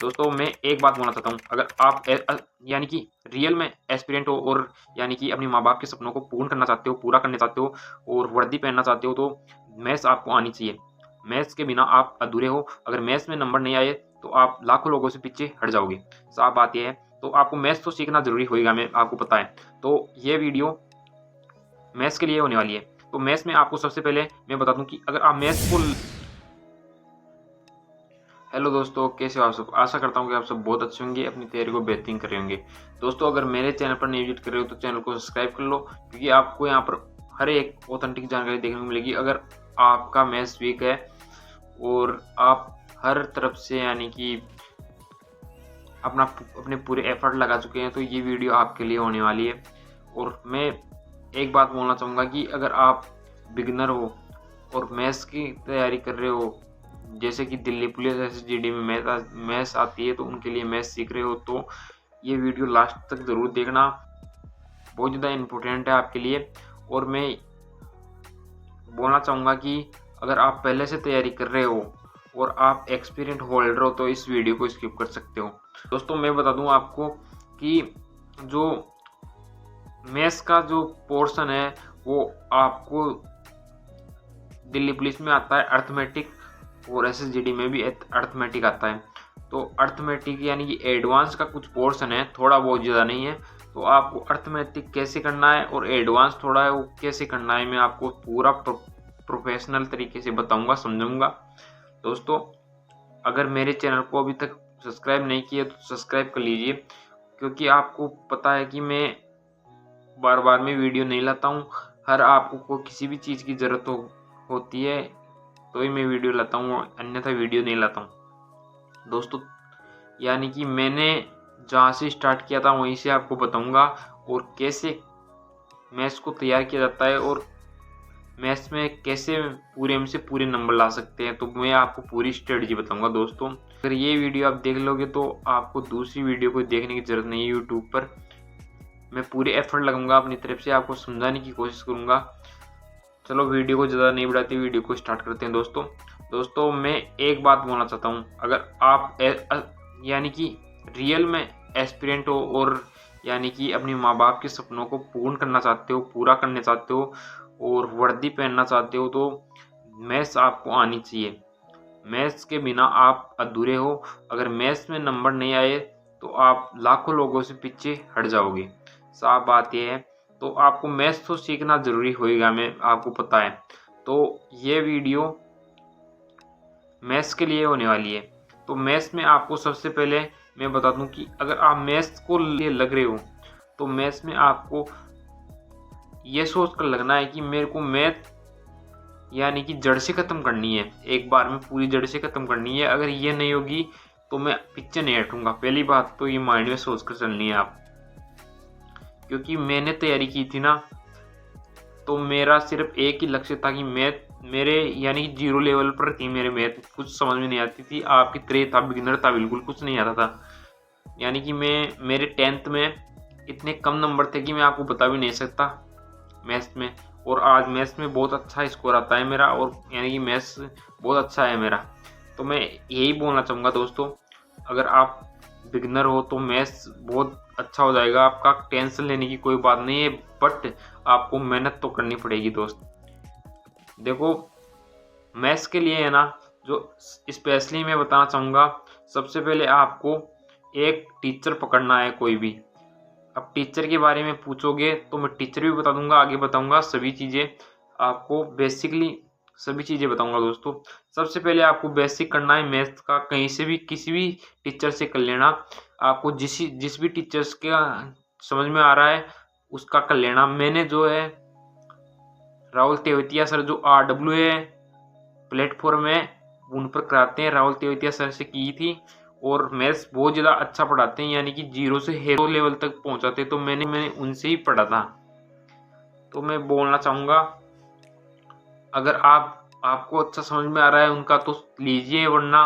दोस्तों मैं एक बात बोलना चाहता हूँ, अगर आप यानी कि रियल में एस्पिरेंट हो और यानी कि अपने माँ-बाप के सपनों को पूर्ण करना चाहते हो, पूरा करना चाहते हो और वर्दी पहनना चाहते हो, तो मैथ्स आपको आनी चाहिए। मैथ्स के बिना आप अधूरे हो। अगर मैथ्स में नंबर नहीं आए तो आप लाखों लोगों से पीछे हट जाओगे। साफ बात ये है, तो आपको मैथ्स तो सीखना ज़रूरी होएगा, मैं आपको पता है। तो ये वीडियो मैथ्स के लिए होने वाली है। तो मैथ्स में आपको सबसे पहले मैं बता दूँ कि अगर आप मैथ्स को हेलो दोस्तों, कैसे हो आप सब? आशा करता हूँ कि आप सब बहुत अच्छे होंगे, अपनी तैयारी को बेहतरीन कर रहे होंगे। दोस्तों अगर मेरे चैनल पर नए विजिट कर रहे हो तो चैनल को सब्सक्राइब कर लो, क्योंकि आपको यहाँ पर हर एक ऑथेंटिक जानकारी देखने को मिलेगी। अगर आपका मैथ्स वीक है और आप हर तरफ से यानी कि अपने पूरे एफर्ट लगा चुके हैं, तो ये वीडियो आपके लिए होने वाली है। और मैं एक बात बोलना चाहूँगा कि अगर आप बिगिनर हो और मैथ्स की तैयारी कर रहे हो, जैसे कि दिल्ली पुलिस एसएसजीडी में मैथ्स आती है, तो उनके लिए मैथ्स सीख रहे हो, तो ये वीडियो लास्ट तक ज़रूर देखना, बहुत ज़्यादा इम्पोर्टेंट है आपके लिए। और मैं बोलना चाहूँगा कि अगर आप पहले से तैयारी कर रहे हो और आप एक्सपीरियंस होल्डर हो तो इस वीडियो को स्किप कर सकते हो। दोस्तों मैं बता दूँ आपको कि जो मैथ्स का जो पोर्शन है वो आपको दिल्ली पुलिस में आता है अर्थमेटिक, और एसएसजीडी में भी अर्थमेटिक आता है। तो अर्थमेटिक यानी कि एडवांस का कुछ पोर्शन है, थोड़ा बहुत ज़्यादा नहीं है। तो आपको अर्थमेटिक कैसे करना है और एडवांस थोड़ा है वो कैसे करना है, मैं आपको पूरा प्रोफेशनल तरीके से बताऊंगा, समझाऊंगा। दोस्तों अगर मेरे चैनल को अभी तक सब्सक्राइब नहीं किया तो सब्सक्राइब कर लीजिए, क्योंकि आपको पता है कि मैं बार बार में वीडियो नहीं लाता हूँ। हर आपको किसी भी चीज़ की ज़रूरत होती है तो ही मैं वीडियो लाता हूँ, अन्यथा वीडियो नहीं लाता हूँ। दोस्तों यानी कि मैंने जहाँ से स्टार्ट किया था वहीं से आपको बताऊंगा, और कैसे मैथ्स को तैयार किया जाता है और मैथ्स में कैसे पूरे में से पूरे नंबर ला सकते हैं, तो मैं आपको पूरी स्ट्रेटजी बताऊंगा। दोस्तों अगर ये वीडियो आप देख लोगे तो आपको दूसरी वीडियो को देखने की ज़रूरत नहीं है। यूट्यूब पर मैं पूरे एफर्ट लगाऊंगा, अपनी तरफ से आपको समझाने की कोशिश करूंगा। चलो वीडियो को ज़्यादा नहीं बढ़ाते, वीडियो को स्टार्ट करते हैं। दोस्तों मैं एक बात बोलना चाहता हूँ, अगर आप यानी कि रियल में एस्पिरेंट हो और यानी कि अपने माँ बाप के सपनों को पूर्ण करना चाहते हो, पूरा करना चाहते हो और वर्दी पहनना चाहते हो, तो मैथ्स आपको आनी चाहिए। मैथ्स के बिना आप अधूरे हो। अगर मैथ्स में नंबर नहीं आए तो आप लाखों लोगों से पीछे हट जाओगे। साफ बात यह है, तो आपको मैथ्स तो सीखना ज़रूरी होएगा, मैं आपको पता है। तो ये वीडियो मैथ्स के लिए होने वाली है। तो मैथ्स में आपको सबसे पहले मैं बता दूं कि अगर आप मैथ्स को लिए लग रहे हो तो मैथ्स में आपको ये सोच कर लगना है कि मेरे को मैथ यानी कि जड़ से ख़त्म करनी है, एक बार में पूरी जड़ से ख़त्म करनी है। अगर ये नहीं होगी तो मैं पीछे नहीं हटूँगा। पहली बात तो ये माइंड में सोच कर चलनी है आप, क्योंकि मैंने तैयारी की थी ना, तो मेरा सिर्फ एक ही लक्ष्य था कि मैथ मेरे यानी कि 0 लेवल पर थी, मेरे मैथ कुछ समझ में नहीं आती थी, आपकी तरह था, बिगिनर था, बिल्कुल कुछ नहीं आता था। यानी कि मेरे 10th में इतने कम नंबर थे कि मैं आपको बता भी नहीं सकता मैथ्स में, और आज मैथ्स में बहुत अच्छा स्कोर आता है मेरा, और यानी कि मैथ्स बहुत अच्छा है मेरा। तो मैं यही बोलना चाहूँगा दोस्तों, अगर आप बिगिनर हो तो मैथ्स बहुत अच्छा हो जाएगा आपका, टेंशन लेने की कोई बात नहीं है, बट आपको मेहनत तो करनी पड़ेगी। दोस्त देखो मैथ्स के लिए है ना, जो स्पेशली मैं बताना चाहूँगा, सबसे पहले आपको एक टीचर पकड़ना है कोई भी। अब टीचर के बारे में पूछोगे तो मैं टीचर भी बता दूंगा, आगे बताऊंगा, सभी चीज़ें आपको बेसिकली सभी चीज़ें बताऊंगा। दोस्तों सबसे पहले आपको बेसिक करना है मैथ्स का, कहीं से भी किसी भी टीचर से कर लेना। आपको जिस भी टीचर्स का समझ में आ रहा है उसका कर लेना। मैंने जो है राहुल तेवतिया सर जो RWA प्लेटफॉर्म है उन पर कराते हैं, राहुल तेवतिया सर से की थी, और मैथ्स बहुत ज़्यादा अच्छा पढ़ाते हैं, यानी कि 0 से हीरो लेवल तक पहुंचाते, तो मैंने उनसे ही पढ़ा था। तो मैं बोलना चाहूँगा अगर आपको अच्छा समझ में आ रहा है उनका तो लीजिए, वरना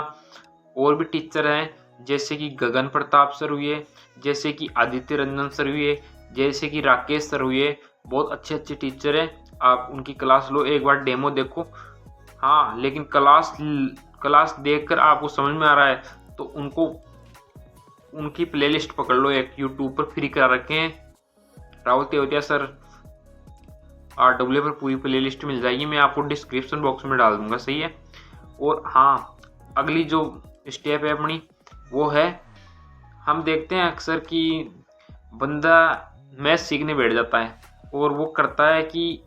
और भी टीचर हैं जैसे कि गगन प्रताप सर हुए, जैसे कि आदित्य रंजन सर हुए, जैसे कि राकेश सर हुए, बहुत अच्छे अच्छे टीचर हैं। आप उनकी क्लास लो, एक बार डेमो देखो। हाँ लेकिन क्लास देखकर आपको समझ में आ रहा है तो उनको उनकी प्लेलिस्ट पकड़ लो, एक यूट्यूब पर फ्री करा रखे हैं, राहुल तेवतिया सर RW पर पूरी प्लेलिस्ट मिल जाएगी, मैं आपको डिस्क्रिप्शन बॉक्स में डाल दूंगा, सही है। और हाँ, अगली जो स्टेप है अपनी वो है, हम देखते हैं अक्सर कि बंदा मैथ सीखने बैठ जाता है और वो करता है कि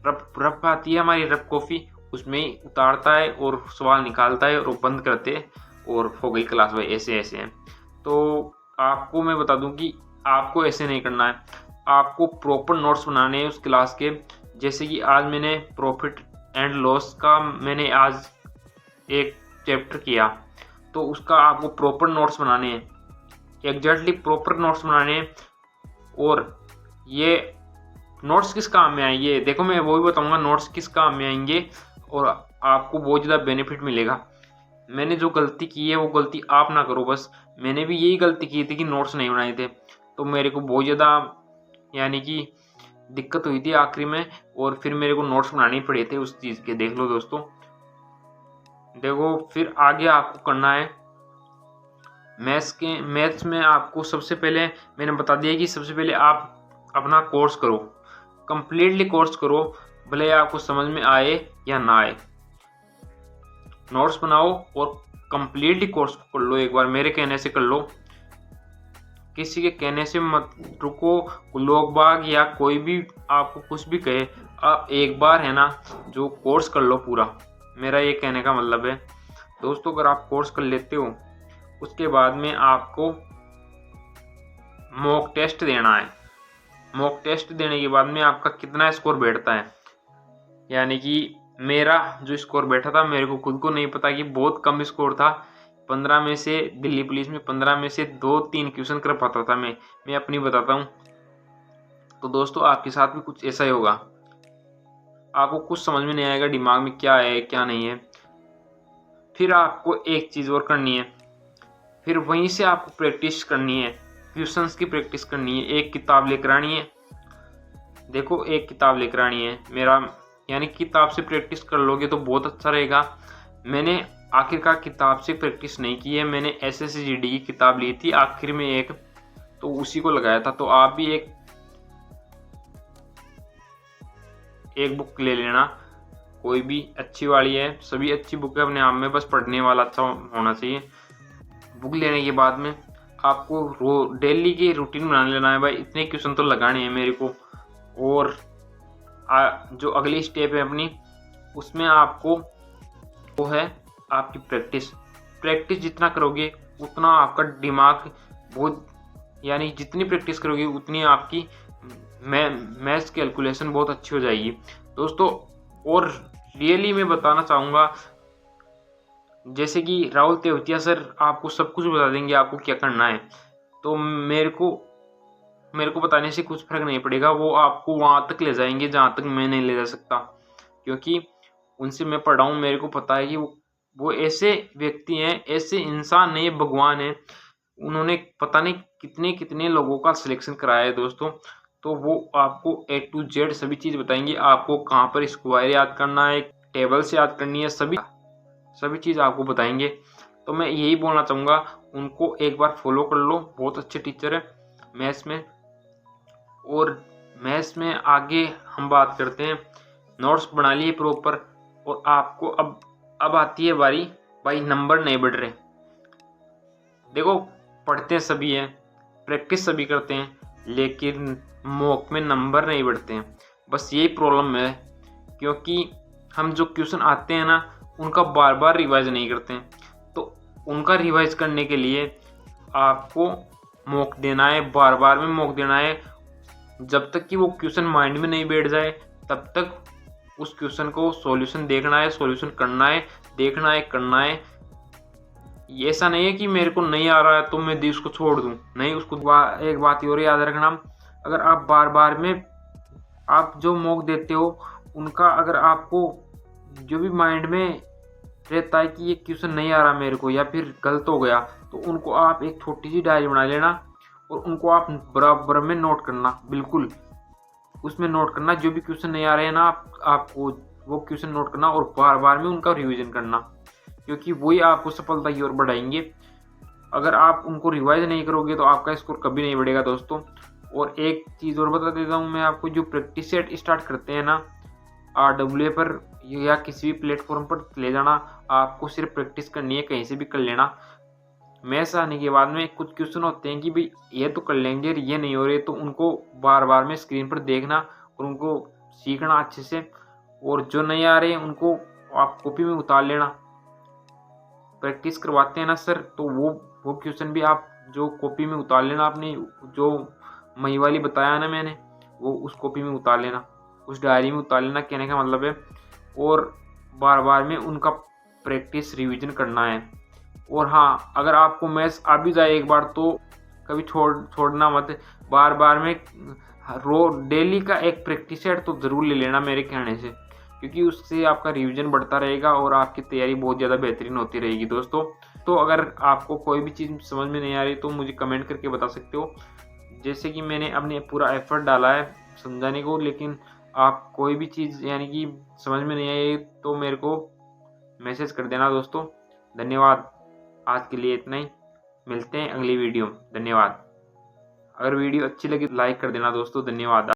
रफ आती है हमारी रफ कॉफ़ी, उसमें ही उतारता है और सवाल निकालता है और बंद करते हैं और हो गई क्लास, भाई ऐसे ऐसे हैं। तो आपको मैं बता दूं कि आपको ऐसे नहीं करना है, आपको प्रॉपर नोट्स बनाने हैं उस क्लास के। जैसे कि आज मैंने प्रॉफिट एंड लॉस का मैंने आज एक चैप्टर किया, तो उसका आपको प्रॉपर नोट्स बनाने हैं, एग्जैक्टली प्रॉपर नोट्स बनाने हैं। और ये नोट्स किस काम में आएंगे, देखो मैं वो भी बताऊंगा नोट्स किस काम में आएंगे और आपको बहुत ज़्यादा बेनिफिट मिलेगा। मैंने जो गलती की है वो गलती आप ना करो, बस मैंने भी यही गलती की थी कि नोट्स नहीं बनाए थे, तो मेरे को बहुत ज़्यादा यानी कि दिक्कत हुई थी आखिरी में, और फिर मेरे को नोट्स बनाने ही पड़े थे उस चीज़ के। देख लो दोस्तों, देखो फिर आगे आपको करना है मैथ्स में आपको सबसे पहले मैंने बता दिया कि सबसे पहले आप अपना कोर्स करो, कंप्लीटली कोर्स करो, भले आपको समझ में आए या ना आए। नोट्स बनाओ और कंप्लीटली कोर्स कर लो, एक बार मेरे कहने से कर लो, किसी के कहने से मत रुको। लोग बाग या कोई भी आपको कुछ भी कहे, आप एक बार है ना जो कोर्स कर लो पूरा, मेरा ये कहने का मतलब है दोस्तों। अगर आप कोर्स कर लेते हो उसके बाद में आपको मॉक टेस्ट देना है। मॉक टेस्ट देने के बाद में आपका कितना स्कोर बैठता है, यानी कि मेरा जो स्कोर बैठा था मेरे को खुद को नहीं पता, कि बहुत कम स्कोर था। 15 में से दिल्ली पुलिस में 15 में से 2-3 क्वेश्चन कर पाता था मैं अपनी बताता हूँ। तो दोस्तों आपके साथ भी कुछ ऐसा ही होगा, आपको कुछ समझ में नहीं आएगा दिमाग में क्या है क्या नहीं है। फिर आपको एक चीज़ और करनी है, फिर वहीं से आपको प्रैक्टिस करनी है, क्वेश्चंस की प्रैक्टिस करनी है। एक किताब लेकर आनी है, देखो एक किताब लेकर आनी है मेरा, यानी किताब से प्रैक्टिस कर लोगे तो बहुत अच्छा रहेगा। मैंने आखिरकार किताब से प्रैक्टिस नहीं की है, मैंने SSCGD की किताब ली थी आखिर में एक, तो उसी को लगाया था। तो आप भी एक बुक ले लेना, कोई भी अच्छी वाली है, सभी अच्छी बुक है अपने आप में, बस पढ़ने वाला अच्छा होना चाहिए। बुक लेने के बाद में आपको डेली की रूटीन बना लेना है, भाई इतने क्वेश्चन तो लगाने हैं मेरे को। और जो अगली स्टेप है अपनी, उसमें आपको वो है आपकी प्रैक्टिस जितना करोगे उतना आपका दिमाग बहुत, यानी जितनी प्रैक्टिस करोगे उतनी आपकी मैथ्स कैलकुलेशन बहुत अच्छी हो जाएगी दोस्तों। और रियली मैं बताना चाहूँगा, जैसे कि राहुल तेवतिया सर आपको सब कुछ बता देंगे आपको क्या करना है, तो मेरे को बताने से कुछ फर्क नहीं पड़ेगा, वो आपको वहाँ तक ले जाएंगे जहाँ तक मैं नहीं ले जा सकता, क्योंकि उनसे मैं पढ़ा हूँ। मेरे को पता है कि वो ऐसे व्यक्ति हैं, ऐसे इंसान नहीं, भगवान है। उन्होंने पता नहीं कितने कितने लोगों का सिलेक्शन कराया है दोस्तों। तो वो आपको A to Z सभी चीज़ बताएंगे, आपको कहाँ पर स्क्वायर याद करना है, टेबल से याद करनी है, सभी चीज़ आपको बताएंगे। तो मैं यही बोलना चाहूँगा, उनको एक बार फॉलो कर लो, बहुत अच्छे टीचर है मैथ्स में। और मैथ्स में आगे हम बात करते हैं, नोट्स बना लिए प्रॉपर, और आपको अब आती है बारी, भाई नंबर नहीं बढ़ रहे। देखो पढ़ते सभी हैं, प्रैक्टिस सभी करते हैं, लेकिन मॉक में नंबर नहीं बढ़ते हैं, बस यही प्रॉब्लम है। क्योंकि हम जो क्वेश्चन आते हैं ना उनका बार बार रिवाइज नहीं करते हैं, तो उनका रिवाइज करने के लिए आपको मॉक देना है, बार बार में मॉक देना है। जब तक कि वो क्वेश्चन माइंड में नहीं बैठ जाए तब तक उस क्वेश्चन को सॉल्यूशन देखना है, सॉल्यूशन करना है, देखना है, करना है। ये ऐसा नहीं है कि मेरे को नहीं आ रहा है तो मैं उसको छोड़ दूं, नहीं। उसको एक बात और याद रखना, अगर आप बार बार में आप जो मॉक देते हो उनका, अगर आपको जो भी माइंड में रहता है कि ये क्वेश्चन नहीं आ रहा मेरे को या फिर गलत हो गया, तो उनको आप एक छोटी सी डायरी बना लेना और उनको आप बराबर में नोट करना, बिल्कुल उसमें नोट करना। जो भी क्वेश्चन नहीं आ रहे हैं ना आपको वो क्वेश्चन नोट करना और बार बार में उनका रिवीजन करना, क्योंकि वही आपको सफलता की ओर बढ़ाएंगे। अगर आप उनको रिवाइज नहीं करोगे तो आपका स्कोर कभी नहीं बढ़ेगा दोस्तों। और एक चीज़ और बता देता हूँ मैं आपको, जो प्रैक्टिस सेट स्टार्ट करते हैं ना RWA पर या किसी भी प्लेटफॉर्म पर ले जाना, आपको सिर्फ प्रैक्टिस करनी है, कहीं से भी कर लेना। मैथ्स आने के बाद में कुछ क्वेश्चन होते हैं कि भाई ये तो कर लेंगे, ये नहीं हो रहे, तो उनको बार बार में स्क्रीन पर देखना और उनको सीखना अच्छे से। और जो नहीं आ रहे उनको आप कॉपी में उतार लेना। प्रैक्टिस करवाते हैं ना सर, तो वो क्वेश्चन भी आप जो कॉपी में उतार लेना, आपने जो मई वाली बताया ना मैंने, वो उस कॉपी में उतार लेना, उस डायरी में उतार लेना, कहने का मतलब है। और बार बार में उनका प्रैक्टिस रिवीजन करना है। और हाँ, अगर आपको मैथ्स आ भी जाए एक बार तो कभी छोड़ना मत, बार बार में डेली का एक प्रैक्टिस सेट तो ज़रूर ले लेना मेरे कहने से, क्योंकि उससे आपका रिवीजन बढ़ता रहेगा और आपकी तैयारी बहुत ज़्यादा बेहतरीन होती रहेगी दोस्तों। तो अगर आपको कोई भी चीज़ समझ में नहीं आ रही तो मुझे कमेंट करके बता सकते हो। जैसे कि मैंने अपने पूरा एफर्ट डाला है समझाने को, लेकिन आप कोई भी चीज़ यानी कि समझ में नहीं आई तो मेरे को मैसेज कर देना दोस्तों। धन्यवाद, आज के लिए इतना ही, मिलते हैं अगली वीडियो। धन्यवाद। अगर वीडियो अच्छी लगी तो लाइक कर देना दोस्तों। धन्यवाद।